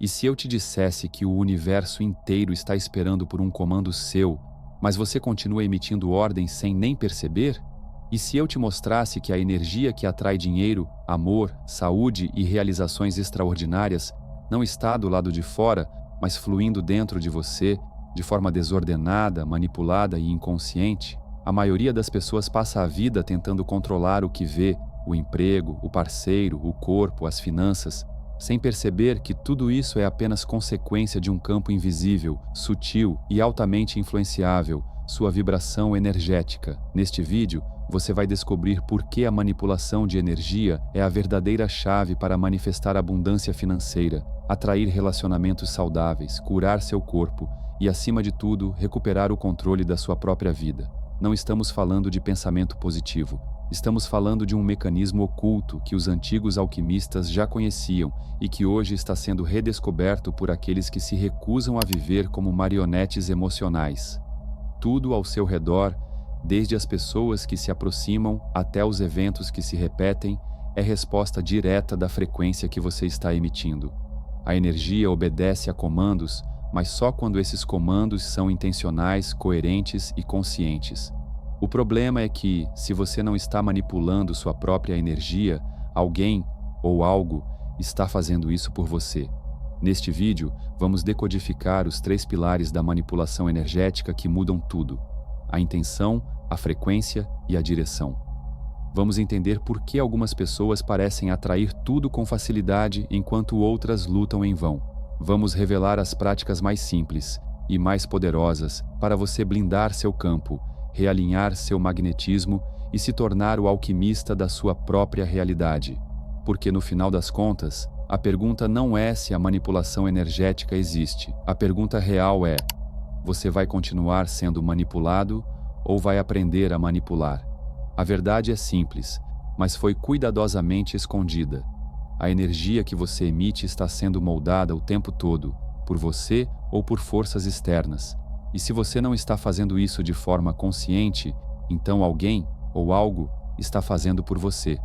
E se eu te dissesse que o universo inteiro está esperando por um comando seu, mas você continua emitindo ordens sem nem perceber? E se eu te mostrasse que a energia que atrai dinheiro, amor, saúde e realizações extraordinárias não está do lado de fora, mas fluindo dentro de você, de forma desordenada, manipulada e inconsciente? A maioria das pessoas passa a vida tentando controlar o que vê, o emprego, o parceiro, o corpo, as finanças, sem perceber que tudo isso é apenas consequência de um campo invisível, sutil e altamente influenciável, sua vibração energética. Neste vídeo, você vai descobrir por que a manipulação de energia é a verdadeira chave para manifestar abundância financeira, atrair relacionamentos saudáveis, curar seu corpo e, acima de tudo, recuperar o controle da sua própria vida. Não estamos falando de pensamento positivo. Estamos falando de um mecanismo oculto que os antigos alquimistas já conheciam e que hoje está sendo redescoberto por aqueles que se recusam a viver como marionetes emocionais. Tudo ao seu redor, desde as pessoas que se aproximam até os eventos que se repetem, é resposta direta da frequência que você está emitindo. A energia obedece a comandos, mas só quando esses comandos são intencionais, coerentes e conscientes. O problema é que, se você não está manipulando sua própria energia, alguém ou algo está fazendo isso por você. Neste vídeo, vamos decodificar os 3 pilares da manipulação energética que mudam tudo: a intenção, a frequência e a direção. Vamos entender por que algumas pessoas parecem atrair tudo com facilidade enquanto outras lutam em vão. Vamos revelar as práticas mais simples e mais poderosas para você blindar seu campo, realinhar seu magnetismo e se tornar o alquimista da sua própria realidade. Porque no final das contas, a pergunta não é se a manipulação energética existe. A pergunta real é: você vai continuar sendo manipulado ou vai aprender a manipular? A verdade é simples, mas foi cuidadosamente escondida. A energia que você emite está sendo moldada o tempo todo, por você ou por forças externas. E se você não está fazendo isso de forma consciente, então alguém ou algo está fazendo por você.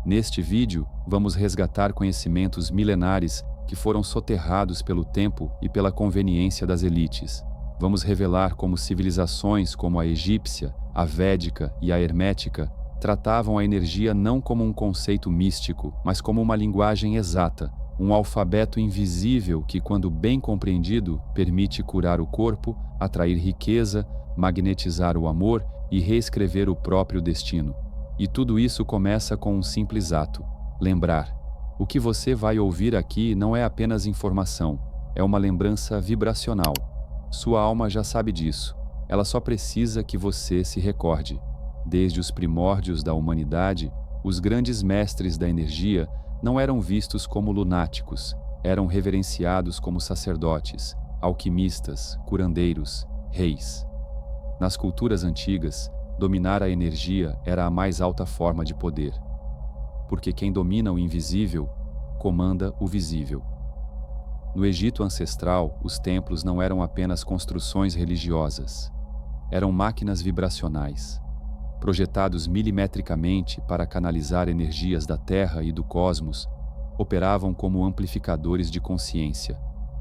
Neste vídeo, vamos resgatar conhecimentos milenares que foram soterrados pelo tempo e pela conveniência das elites. Vamos revelar como civilizações como a egípcia, a védica e a hermética tratavam a energia não como um conceito místico, mas como uma linguagem exata, um alfabeto invisível que, quando bem compreendido, permite curar o corpo, atrair riqueza, magnetizar o amor e reescrever o próprio destino. E tudo isso começa com um simples ato: lembrar. O que você vai ouvir aqui não é apenas informação, é uma lembrança vibracional. Sua alma já sabe disso. Ela só precisa que você se recorde. Desde os primórdios da humanidade, os grandes mestres da energia não eram vistos como lunáticos, eram reverenciados como sacerdotes, alquimistas, curandeiros, reis. Nas culturas antigas, dominar a energia era a mais alta forma de poder, porque quem domina o invisível comanda o visível. No Egito ancestral, os templos não eram apenas construções religiosas, eram máquinas vibracionais, projetados milimetricamente para canalizar energias da Terra e do cosmos, operavam como amplificadores de consciência.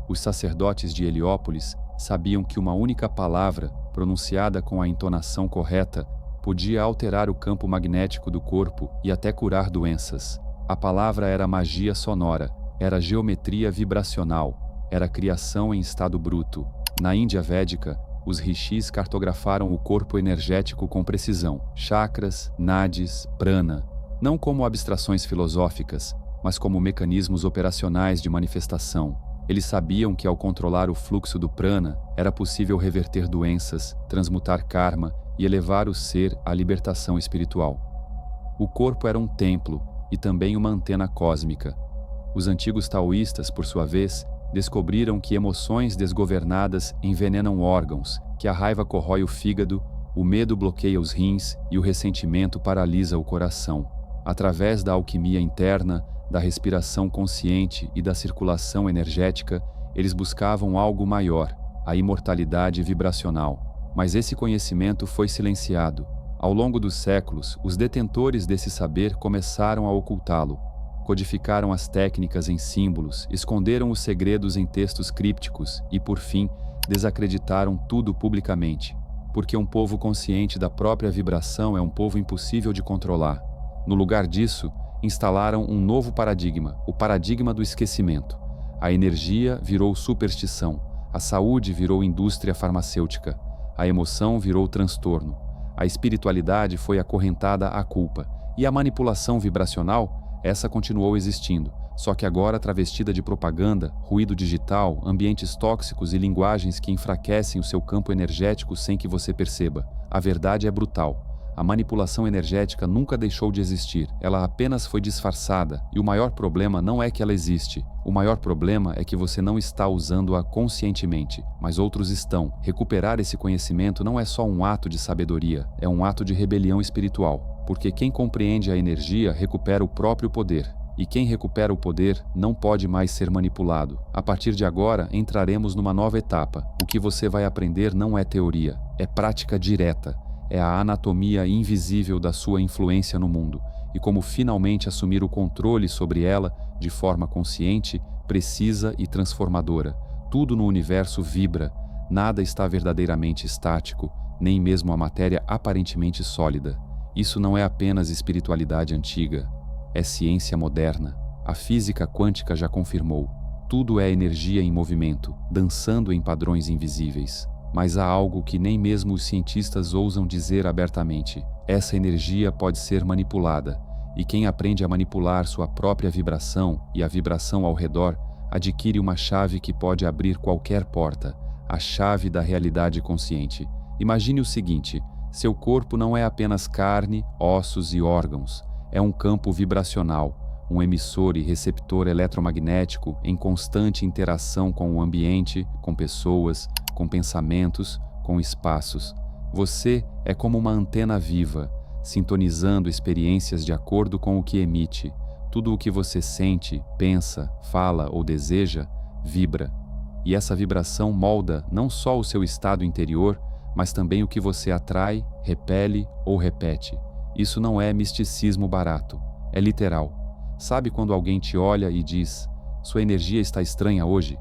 Os sacerdotes de Heliópolis sabiam que uma única palavra, pronunciada com a entonação correta, podia alterar o campo magnético do corpo e até curar doenças. A palavra era magia sonora, era geometria vibracional, era criação em estado bruto. Na Índia Védica, os rishis cartografaram o corpo energético com precisão, chakras, nadis, prana, não como abstrações filosóficas, mas como mecanismos operacionais de manifestação. Eles sabiam que, ao controlar o fluxo do prana, era possível reverter doenças, transmutar karma e elevar o ser à libertação espiritual. O corpo era um templo e também uma antena cósmica. Os antigos taoístas, por sua vez, descobriram que emoções desgovernadas envenenam órgãos, que a raiva corrói o fígado, o medo bloqueia os rins e o ressentimento paralisa o coração. Através da alquimia interna, da respiração consciente e da circulação energética, eles buscavam algo maior, a imortalidade vibracional. Mas esse conhecimento foi silenciado. Ao longo dos séculos, os detentores desse saber começaram a ocultá-lo. codificaram as técnicas em símbolos, esconderam os segredos em textos crípticos e, por fim, desacreditaram tudo publicamente. Porque um povo consciente da própria vibração é um povo impossível de controlar. No lugar disso, instalaram um novo paradigma, o paradigma do esquecimento. A energia virou superstição, a saúde virou indústria farmacêutica, a emoção virou transtorno, a espiritualidade foi acorrentada à culpa e a manipulação vibracional, essa continuou existindo, só que agora travestida de propaganda, ruído digital, ambientes tóxicos e linguagens que enfraquecem o seu campo energético sem que você perceba. A verdade é brutal. A manipulação energética nunca deixou de existir, ela apenas foi disfarçada, e o maior problema não é que ela existe. O maior problema é que você não está usando-a conscientemente, mas outros estão. Recuperar esse conhecimento não é só um ato de sabedoria, é um ato de rebelião espiritual, porque quem compreende a energia recupera o próprio poder. E quem recupera o poder não pode mais ser manipulado. A partir de agora, entraremos numa nova etapa. O que você vai aprender não é teoria, é prática direta. É a anatomia invisível da sua influência no mundo, e como finalmente assumir o controle sobre ela de forma consciente, precisa e transformadora. Tudo no universo vibra, nada está verdadeiramente estático, nem mesmo a matéria aparentemente sólida. Isso não é apenas espiritualidade antiga, é ciência moderna. A física quântica já confirmou. Tudo é energia em movimento, dançando em padrões invisíveis. Mas há algo que nem mesmo os cientistas ousam dizer abertamente. Essa energia pode ser manipulada, e quem aprende a manipular sua própria vibração e a vibração ao redor, adquire uma chave que pode abrir qualquer porta, a chave da realidade consciente. Imagine o seguinte: seu corpo não é apenas carne, ossos e órgãos, é um campo vibracional, um emissor e receptor eletromagnético em constante interação com o ambiente, com pessoas, com pensamentos, com espaços. Você é como uma antena viva, sintonizando experiências de acordo com o que emite. Tudo o que você sente, pensa, fala ou deseja, vibra. E essa vibração molda não só o seu estado interior, mas também o que você atrai, repele ou repete. Isso não é misticismo barato, é literal. Sabe quando alguém te olha e diz: "Sua energia está estranha hoje"?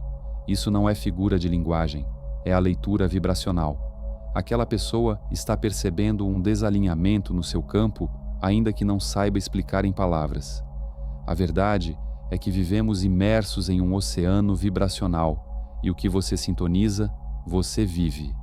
Isso não é figura de linguagem, é a leitura vibracional. Aquela pessoa está percebendo um desalinhamento no seu campo, ainda que não saiba explicar em palavras. A verdade é que vivemos imersos em um oceano vibracional, e o que você sintoniza, você vive.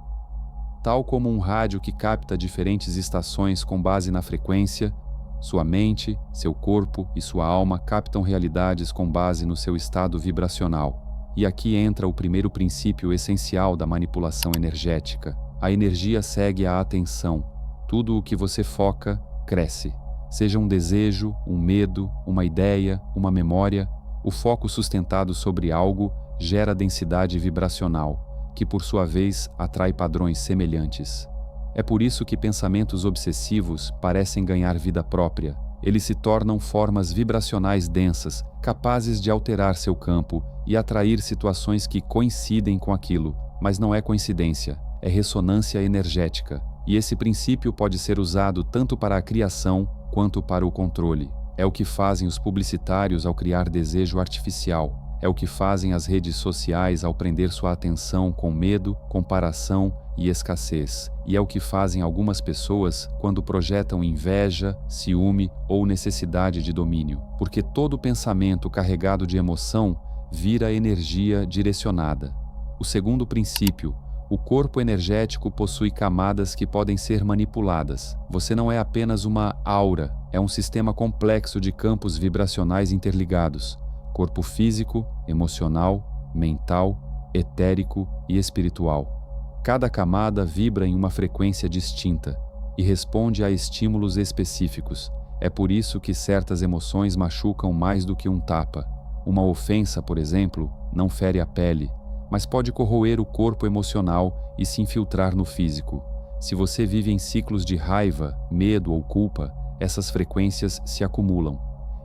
Tal como um rádio que capta diferentes estações com base na frequência, sua mente, seu corpo e sua alma captam realidades com base no seu estado vibracional. E aqui entra o primeiro princípio essencial da manipulação energética. A energia segue a atenção. Tudo o que você foca, cresce. Seja um desejo, um medo, uma ideia, uma memória, o foco sustentado sobre algo gera densidade vibracional, que por sua vez atrai padrões semelhantes. É por isso que pensamentos obsessivos parecem ganhar vida própria. Eles se tornam formas vibracionais densas, capazes de alterar seu campo e atrair situações que coincidem com aquilo. Mas não é coincidência, é ressonância energética. E esse princípio pode ser usado tanto para a criação quanto para o controle. É o que fazem os publicitários ao criar desejo artificial. É o que fazem as redes sociais ao prender sua atenção com medo, comparação e escassez. E é o que fazem algumas pessoas quando projetam inveja, ciúme ou necessidade de domínio. Porque todo pensamento carregado de emoção vira energia direcionada. O segundo princípio: o corpo energético possui camadas que podem ser manipuladas. Você não é apenas uma aura, é um sistema complexo de campos vibracionais interligados. Corpo físico, emocional, mental, etérico e espiritual. Cada camada vibra em uma frequência distinta e responde a estímulos específicos. É por isso que certas emoções machucam mais do que um tapa. Uma ofensa, por exemplo, não fere a pele, mas pode corroer o corpo emocional e se infiltrar no físico. Se você vive em ciclos de raiva, medo ou culpa, essas frequências se acumulam.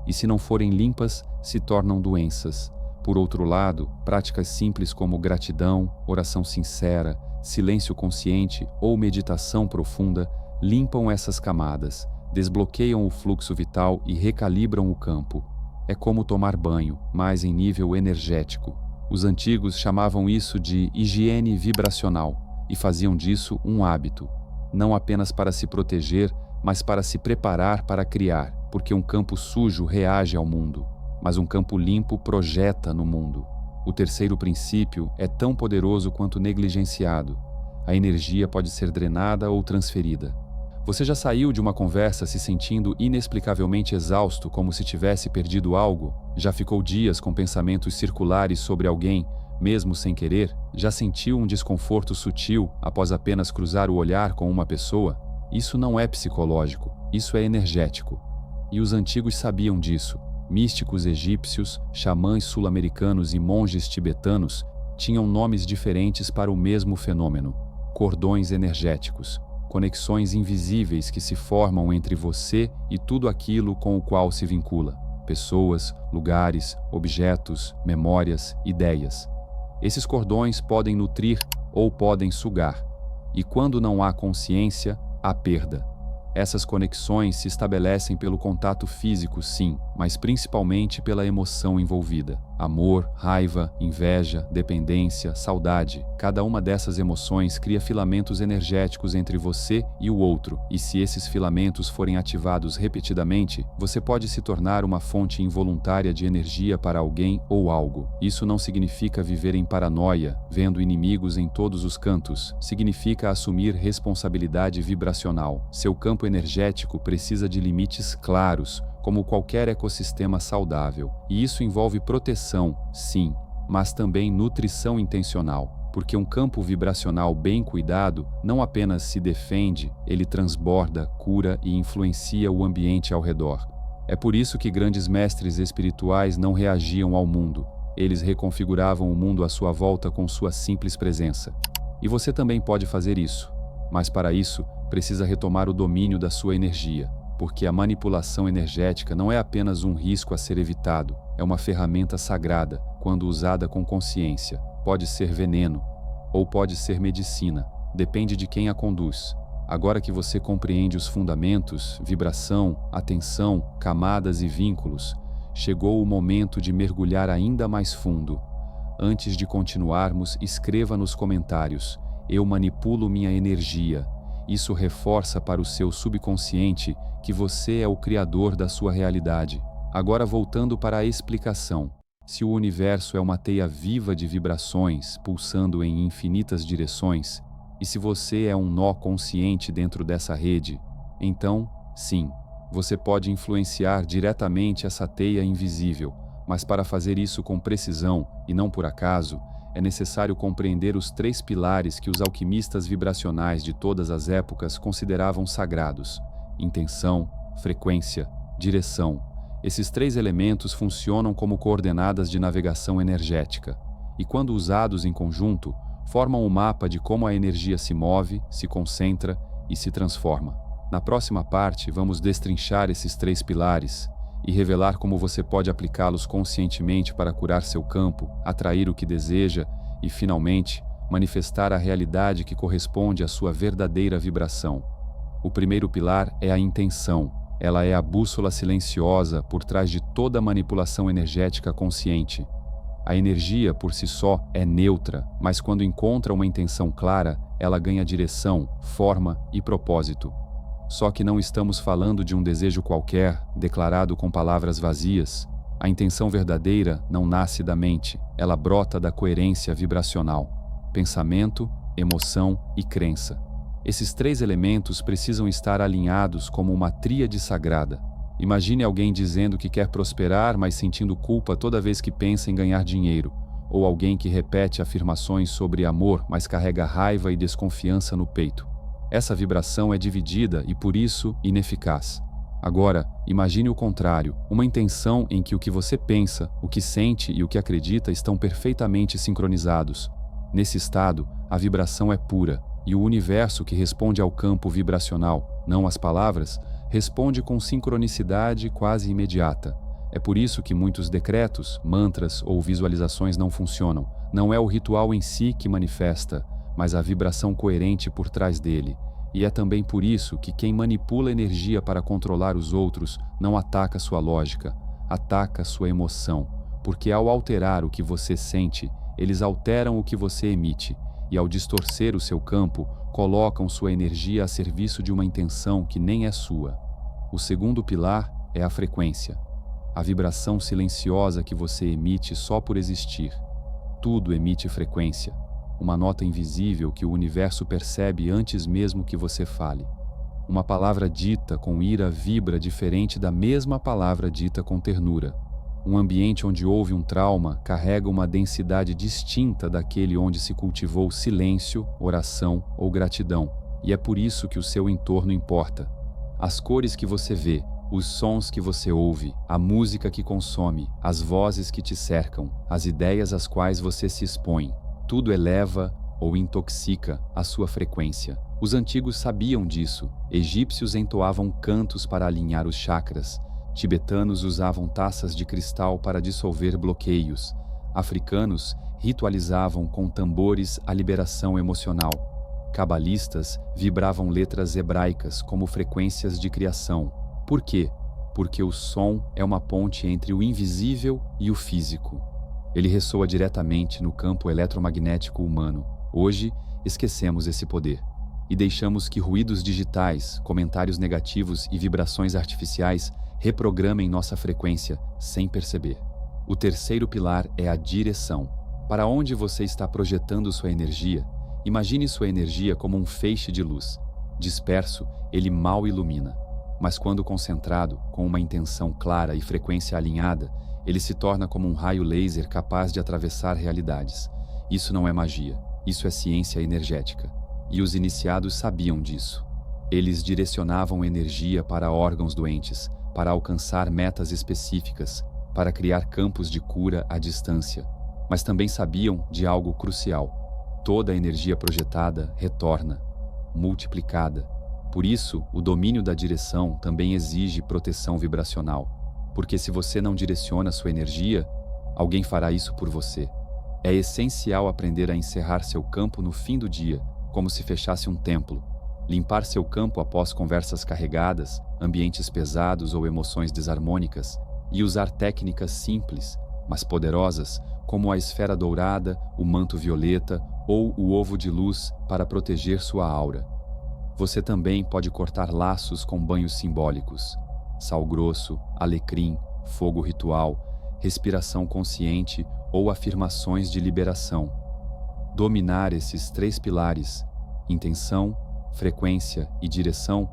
E se não forem limpas, se tornam doenças. Por outro lado, práticas simples como gratidão, oração sincera, silêncio consciente ou meditação profunda limpam essas camadas, desbloqueiam o fluxo vital e recalibram o campo. É como tomar banho, mas em nível energético. Os antigos chamavam isso de higiene vibracional e faziam disso um hábito, não apenas para se proteger, mas para se preparar para criar, porque um campo sujo reage ao mundo, mas um campo limpo projeta no mundo. O terceiro princípio é tão poderoso quanto negligenciado. A energia pode ser drenada ou transferida. Você já saiu de uma conversa se sentindo inexplicavelmente exausto, como se tivesse perdido algo? Já ficou dias com pensamentos circulares sobre alguém, mesmo sem querer? Já sentiu um desconforto sutil após apenas cruzar o olhar com uma pessoa? Isso não é psicológico, isso é energético. E os antigos sabiam disso. Místicos egípcios, xamãs sul-americanos e monges tibetanos tinham nomes diferentes para o mesmo fenômeno: cordões energéticos. Conexões invisíveis que se formam entre você e tudo aquilo com o qual se vincula. Pessoas, lugares, objetos, memórias, ideias. Esses cordões podem nutrir ou podem sugar. E quando não há consciência, há perda. Essas conexões se estabelecem pelo contato físico, sim, mas principalmente pela emoção envolvida. Amor, raiva, inveja, dependência, saudade. Cada uma dessas emoções cria filamentos energéticos entre você e o outro, e se esses filamentos forem ativados repetidamente, você pode se tornar uma fonte involuntária de energia para alguém ou algo. Isso não significa viver em paranoia, vendo inimigos em todos os cantos. Significa assumir responsabilidade vibracional. Seu campo energético precisa de limites claros, como qualquer ecossistema saudável. E isso envolve proteção, sim, mas também nutrição intencional, porque um campo vibracional bem cuidado não apenas se defende, ele transborda, cura e influencia o ambiente ao redor. É por isso que grandes mestres espirituais não reagiam ao mundo. Eles reconfiguravam o mundo à sua volta com sua simples presença. E você também pode fazer isso, mas para isso, precisa retomar o domínio da sua energia, porque a manipulação energética não é apenas um risco a ser evitado, é uma ferramenta sagrada, quando usada com consciência. Pode ser veneno, ou pode ser medicina, depende de quem a conduz. Agora que você compreende os fundamentos, vibração, atenção, camadas e vínculos, chegou o momento de mergulhar ainda mais fundo. Antes de continuarmos, escreva nos comentários: eu manipulo minha energia. Isso reforça para o seu subconsciente que você é o criador da sua realidade. Agora voltando para a explicação. Se o universo é uma teia viva de vibrações, pulsando em infinitas direções, e se você é um nó consciente dentro dessa rede, então, sim, você pode influenciar diretamente essa teia invisível, mas para fazer isso com precisão, e não por acaso, é necessário compreender os 3 pilares que os alquimistas vibracionais de todas as épocas consideravam sagrados: intenção, frequência, direção. Esses 3 elementos funcionam como coordenadas de navegação energética, e quando usados em conjunto, formam um mapa de como a energia se move, se concentra e se transforma. Na próxima parte, vamos destrinchar esses 3 pilares e revelar como você pode aplicá-los conscientemente para curar seu campo, atrair o que deseja e, finalmente, manifestar a realidade que corresponde à sua verdadeira vibração. O primeiro pilar é a intenção. Ela é a bússola silenciosa por trás de toda manipulação energética consciente. A energia, por si só, é neutra, mas quando encontra uma intenção clara, ela ganha direção, forma e propósito. Só que não estamos falando de um desejo qualquer, declarado com palavras vazias. A intenção verdadeira não nasce da mente, ela brota da coerência vibracional. Pensamento, emoção e crença. Esses 3 elementos precisam estar alinhados como uma tríade sagrada. Imagine alguém dizendo que quer prosperar, mas sentindo culpa toda vez que pensa em ganhar dinheiro. Ou alguém que repete afirmações sobre amor, mas carrega raiva e desconfiança no peito. Essa vibração é dividida e, por isso, ineficaz. Agora, imagine o contrário, uma intenção em que o que você pensa, o que sente e o que acredita estão perfeitamente sincronizados. Nesse estado, a vibração é pura, e o universo que responde ao campo vibracional, não às palavras, responde com sincronicidade quase imediata. É por isso que muitos decretos, mantras ou visualizações não funcionam. Não é o ritual em si que manifesta, mas a vibração coerente por trás dele. E é também por isso que quem manipula energia para controlar os outros não ataca sua lógica, ataca sua emoção, porque ao alterar o que você sente, eles alteram o que você emite, e ao distorcer o seu campo, colocam sua energia a serviço de uma intenção que nem é sua. O segundo pilar é a frequência, a vibração silenciosa que você emite só por existir. Tudo emite frequência, uma nota invisível que o universo percebe antes mesmo que você fale. Uma palavra dita com ira vibra diferente da mesma palavra dita com ternura. Um ambiente onde houve um trauma carrega uma densidade distinta daquele onde se cultivou silêncio, oração ou gratidão, e é por isso que o seu entorno importa. As cores que você vê, os sons que você ouve, a música que consome, as vozes que te cercam, as ideias às quais você se expõe, tudo eleva ou intoxica a sua frequência. Os antigos sabiam disso. Egípcios entoavam cantos para alinhar os chakras. Tibetanos usavam taças de cristal para dissolver bloqueios. Africanos ritualizavam com tambores a liberação emocional. Cabalistas vibravam letras hebraicas como frequências de criação. Por quê? Porque o som é uma ponte entre o invisível e o físico. Ele ressoa diretamente no campo eletromagnético humano. Hoje, esquecemos esse poder e deixamos que ruídos digitais, comentários negativos e vibrações artificiais reprogramem nossa frequência sem perceber. O terceiro pilar é a direção. Para onde você está projetando sua energia, imagine sua energia como um feixe de luz. Disperso, ele mal ilumina. Mas quando concentrado, com uma intenção clara e frequência alinhada, ele se torna como um raio laser capaz de atravessar realidades. Isso não é magia, isso é ciência energética. E os iniciados sabiam disso. Eles direcionavam energia para órgãos doentes, para alcançar metas específicas, para criar campos de cura à distância. Mas também sabiam de algo crucial. Toda a energia projetada retorna, multiplicada. Por isso, o domínio da direção também exige proteção vibracional. Porque se você não direciona sua energia, alguém fará isso por você. É essencial aprender a encerrar seu campo no fim do dia, como se fechasse um templo. Limpar seu campo após conversas carregadas, ambientes pesados ou emoções desarmônicas, e usar técnicas simples, mas poderosas, como a esfera dourada, o manto violeta ou o ovo de luz para proteger sua aura. Você também pode cortar laços com banhos simbólicos. Sal grosso, alecrim, fogo ritual, respiração consciente ou afirmações de liberação. Dominar esses três pilares, intenção, frequência e direção,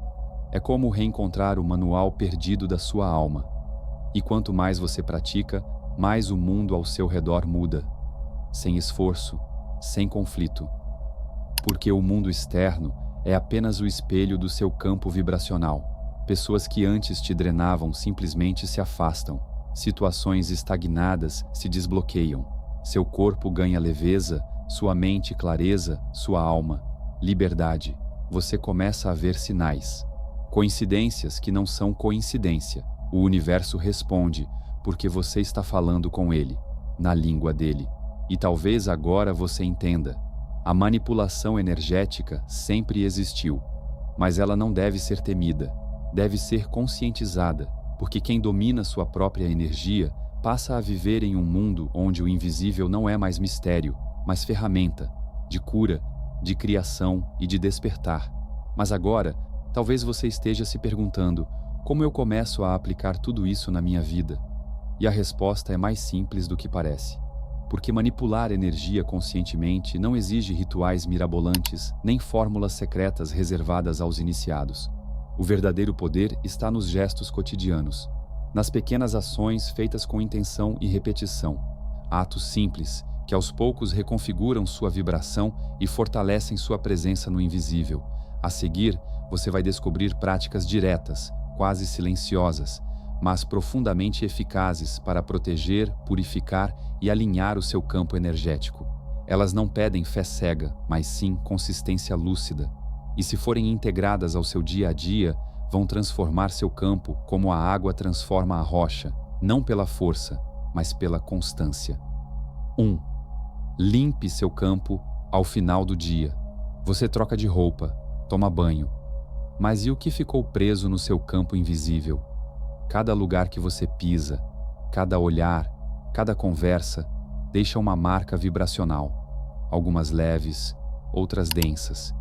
é como reencontrar o manual perdido da sua alma. E quanto mais você pratica, mais o mundo ao seu redor muda. Sem esforço, sem conflito. Porque o mundo externo é apenas o espelho do seu campo vibracional. Pessoas que antes te drenavam simplesmente se afastam. Situações estagnadas se desbloqueiam. Seu corpo ganha leveza, sua mente clareza, sua alma liberdade. Você começa a ver sinais. Coincidências que não são coincidência. O universo responde porque você está falando com ele, na língua dele. E talvez agora você entenda. A manipulação energética sempre existiu, mas ela não deve ser temida, deve ser conscientizada, porque quem domina sua própria energia passa a viver em um mundo onde o invisível não é mais mistério, mas ferramenta de cura, de criação e de despertar. Mas agora, talvez você esteja se perguntando: como eu começo a aplicar tudo isso na minha vida? E a resposta é mais simples do que parece. Porque manipular energia conscientemente não exige rituais mirabolantes, nem fórmulas secretas reservadas aos iniciados. O verdadeiro poder está nos gestos cotidianos, nas pequenas ações feitas com intenção e repetição. Atos simples, que aos poucos reconfiguram sua vibração e fortalecem sua presença no invisível. A seguir, você vai descobrir práticas diretas, quase silenciosas, mas profundamente eficazes para proteger, purificar e alinhar o seu campo energético. Elas não pedem fé cega, mas sim consistência lúcida. E se forem integradas ao seu dia a dia, vão transformar seu campo como a água transforma a rocha, não pela força, mas pela constância. 1. Limpe seu campo ao final do dia. Você troca de roupa, toma banho. Mas e o que ficou preso no seu campo invisível? Cada lugar que você pisa, Cada olhar, cada conversa deixa uma marca vibracional, algumas leves, outras densas.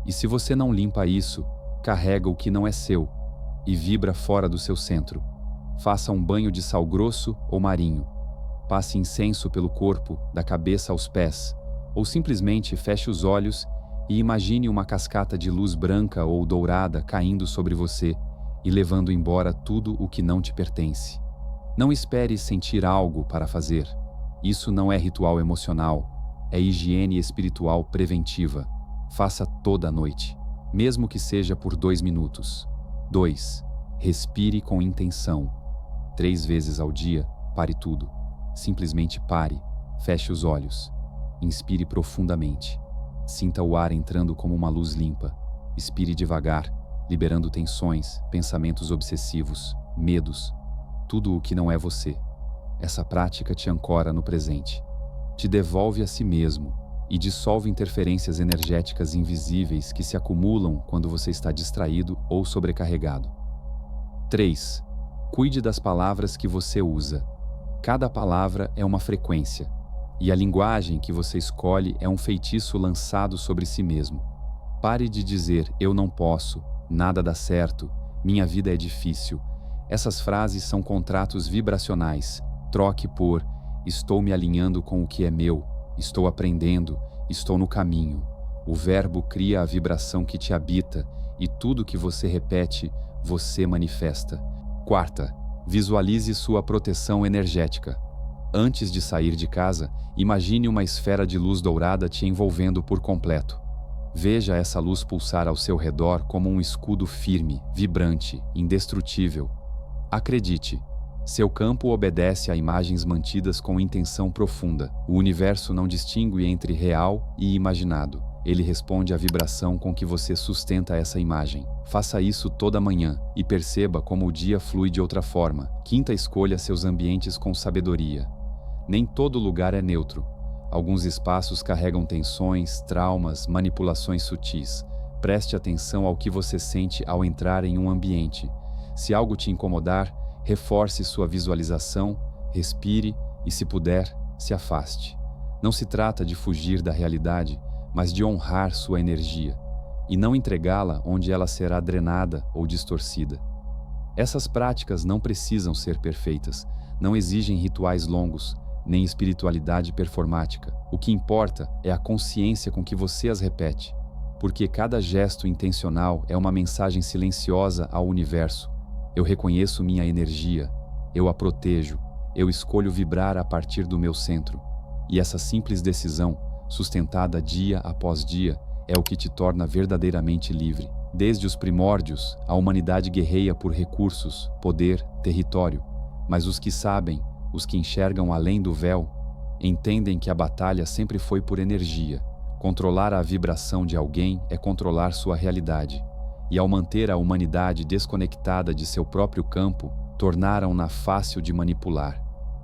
E se você não limpa isso, carrega o que não é seu e vibra fora do seu centro. Faça um banho de sal grosso ou marinho. Passe incenso pelo corpo, da cabeça aos pés, ou simplesmente feche os olhos e imagine uma cascata de luz branca ou dourada caindo sobre você e levando embora tudo o que não te pertence. Não espere sentir algo para fazer. Isso não é ritual emocional, é higiene espiritual preventiva. Faça toda a noite, mesmo que seja por 2 minutos. 2. Respire com intenção. 3 vezes ao dia, pare tudo. Simplesmente pare, feche os olhos. Inspire profundamente. Sinta o ar entrando como uma luz limpa. Expire devagar, liberando tensões, pensamentos obsessivos, medos, tudo o que não é você. Essa prática te ancora no presente, te devolve a si mesmo e dissolve interferências energéticas invisíveis que se acumulam quando você está distraído ou sobrecarregado. 3. Cuide das palavras que você usa. Cada palavra é uma frequência, e a linguagem que você escolhe é um feitiço lançado sobre si mesmo. Pare de dizer "eu não posso", "nada dá certo", "minha vida é difícil". Essas frases são contratos vibracionais. Troque por "estou me alinhando com o que é meu", "estou aprendendo", "estou no caminho". O verbo cria a vibração que te habita e tudo que você repete, você manifesta. 4. Visualize sua proteção energética. Antes de sair de casa, imagine uma esfera de luz dourada te envolvendo por completo. Veja essa luz pulsar ao seu redor como um escudo firme, vibrante, indestrutível. Acredite, seu campo obedece a imagens mantidas com intenção profunda. O universo não distingue entre real e imaginado. Ele responde à vibração com que você sustenta essa imagem. Faça isso toda manhã e perceba como o dia flui de outra forma. 5. Escolha seus ambientes com sabedoria. Nem todo lugar é neutro. Alguns espaços carregam tensões, traumas, manipulações sutis. Preste atenção ao que você sente ao entrar em um ambiente. Se algo te incomodar, reforce sua visualização, respire e, se puder, se afaste. Não se trata de fugir da realidade, mas de honrar sua energia e não entregá-la onde ela será drenada ou distorcida. Essas práticas não precisam ser perfeitas, não exigem rituais longos, nem espiritualidade performática. O que importa é a consciência com que você as repete, porque cada gesto intencional é uma mensagem silenciosa ao universo. Eu reconheço minha energia, eu a protejo, eu escolho vibrar a partir do meu centro. E essa simples decisão, sustentada dia após dia, é o que te torna verdadeiramente livre. Desde os primórdios, a humanidade guerreia por recursos, poder, território. Mas os que sabem, os que enxergam além do véu, entendem que a batalha sempre foi por energia. Controlar a vibração de alguém é controlar sua realidade. E ao manter a humanidade desconectada de seu próprio campo, tornaram-na fácil de manipular.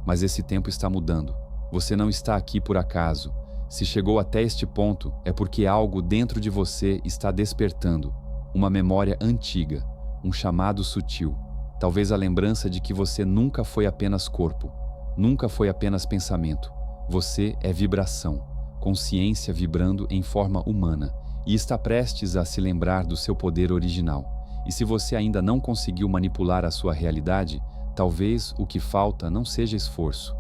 Mas esse tempo está mudando. Você não está aqui por acaso. Se chegou até este ponto, é porque algo dentro de você está despertando. Uma memória antiga, um chamado sutil. Talvez a lembrança de que você nunca foi apenas corpo, nunca foi apenas pensamento. Você é vibração, consciência vibrando em forma humana, e está prestes a se lembrar do seu poder original. E se você ainda não conseguiu manipular a sua realidade, talvez o que falta não seja esforço,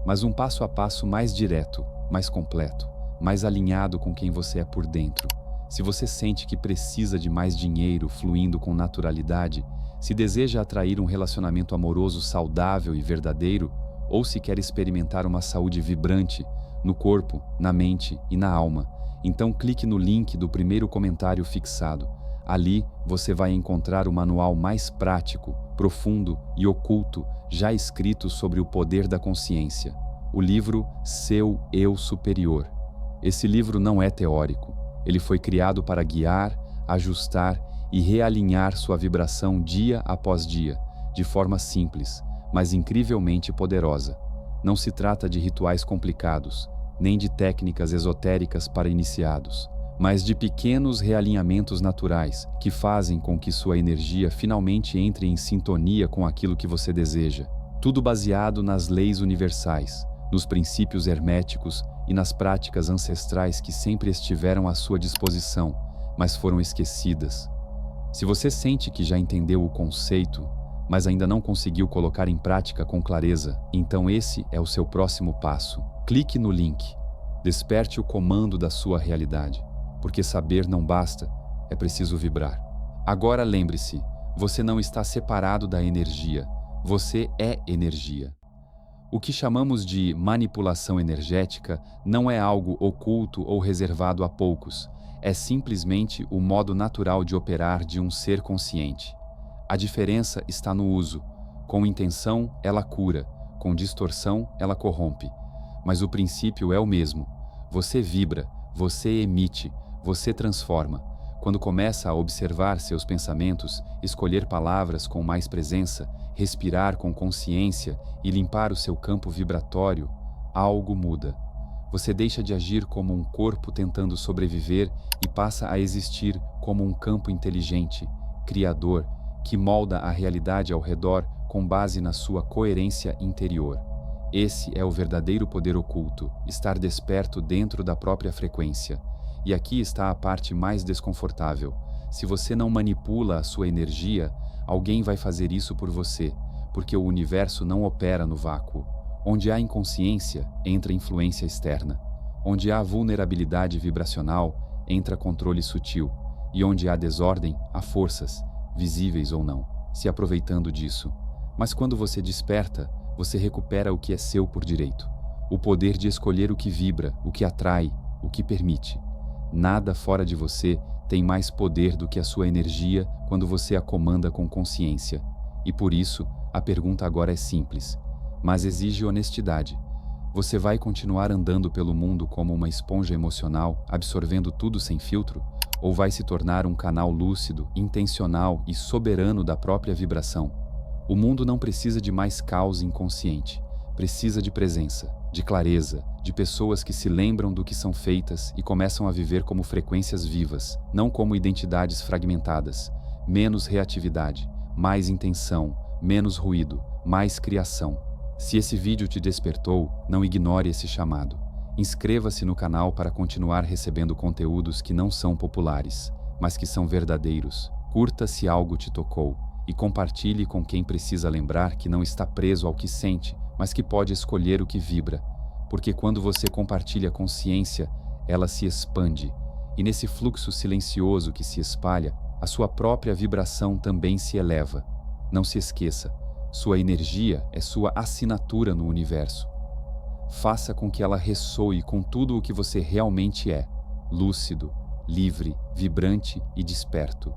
mas um passo a passo mais direto, mais completo, mais alinhado com quem você é por dentro. Se você sente que precisa de mais dinheiro fluindo com naturalidade, se deseja atrair um relacionamento amoroso saudável e verdadeiro, ou se quer experimentar uma saúde vibrante no corpo, na mente e na alma, então clique no link do primeiro comentário fixado. Ali você vai encontrar o manual mais prático, profundo e oculto já escrito sobre o poder da consciência. O livro Seu Eu Superior. Esse livro não é teórico. Ele foi criado para guiar, ajustar e realinhar sua vibração dia após dia, de forma simples, mas incrivelmente poderosa. Não se trata de rituais complicados, nem de técnicas esotéricas para iniciados, mas de pequenos realinhamentos naturais que fazem com que sua energia finalmente entre em sintonia com aquilo que você deseja. Tudo baseado nas leis universais, nos princípios herméticos e nas práticas ancestrais que sempre estiveram à sua disposição, mas foram esquecidas. Se você sente que já entendeu o conceito, mas ainda não conseguiu colocar em prática com clareza, então esse é o seu próximo passo. Clique no link. Desperte o comando da sua realidade, porque saber não basta, é preciso vibrar. Agora lembre-se, você não está separado da energia, você é energia. O que chamamos de manipulação energética não é algo oculto ou reservado a poucos, é simplesmente o modo natural de operar de um ser consciente. A diferença está no uso. Com intenção, ela cura, com distorção, ela corrompe. Mas o princípio é o mesmo. Você vibra, você emite, você transforma. Quando começa a observar seus pensamentos, escolher palavras com mais presença, respirar com consciência e limpar o seu campo vibratório, algo muda. Você deixa de agir como um corpo tentando sobreviver e passa a existir como um campo inteligente, criador, que molda a realidade ao redor com base na sua coerência interior. Esse é o verdadeiro poder oculto, estar desperto dentro da própria frequência. E aqui está a parte mais desconfortável. Se você não manipula a sua energia, alguém vai fazer isso por você, porque o universo não opera no vácuo. Onde há inconsciência, entra influência externa. Onde há vulnerabilidade vibracional, entra controle sutil. E onde há desordem, há forças, visíveis ou não, se aproveitando disso. Mas quando você desperta, você recupera o que é seu por direito. O poder de escolher o que vibra, o que atrai, o que permite. Nada fora de você tem mais poder do que a sua energia quando você a comanda com consciência. E por isso, a pergunta agora é simples, mas exige honestidade. Você vai continuar andando pelo mundo como uma esponja emocional, absorvendo tudo sem filtro? Ou vai se tornar um canal lúcido, intencional e soberano da própria vibração? O mundo não precisa de mais caos inconsciente. Precisa de presença, de clareza, de pessoas que se lembram do que são feitas e começam a viver como frequências vivas, não como identidades fragmentadas. Menos reatividade, mais intenção, menos ruído, mais criação. Se esse vídeo te despertou, não ignore esse chamado. Inscreva-se no canal para continuar recebendo conteúdos que não são populares, mas que são verdadeiros. Curta se algo te tocou e compartilhe com quem precisa lembrar que não está preso ao que sente, mas que pode escolher o que vibra. Porque quando você compartilha consciência, ela se expande, e nesse fluxo silencioso que se espalha, a sua própria vibração também se eleva. Não se esqueça, sua energia é sua assinatura no universo. Faça com que ela ressoe com tudo o que você realmente é, lúcido, livre, vibrante e desperto.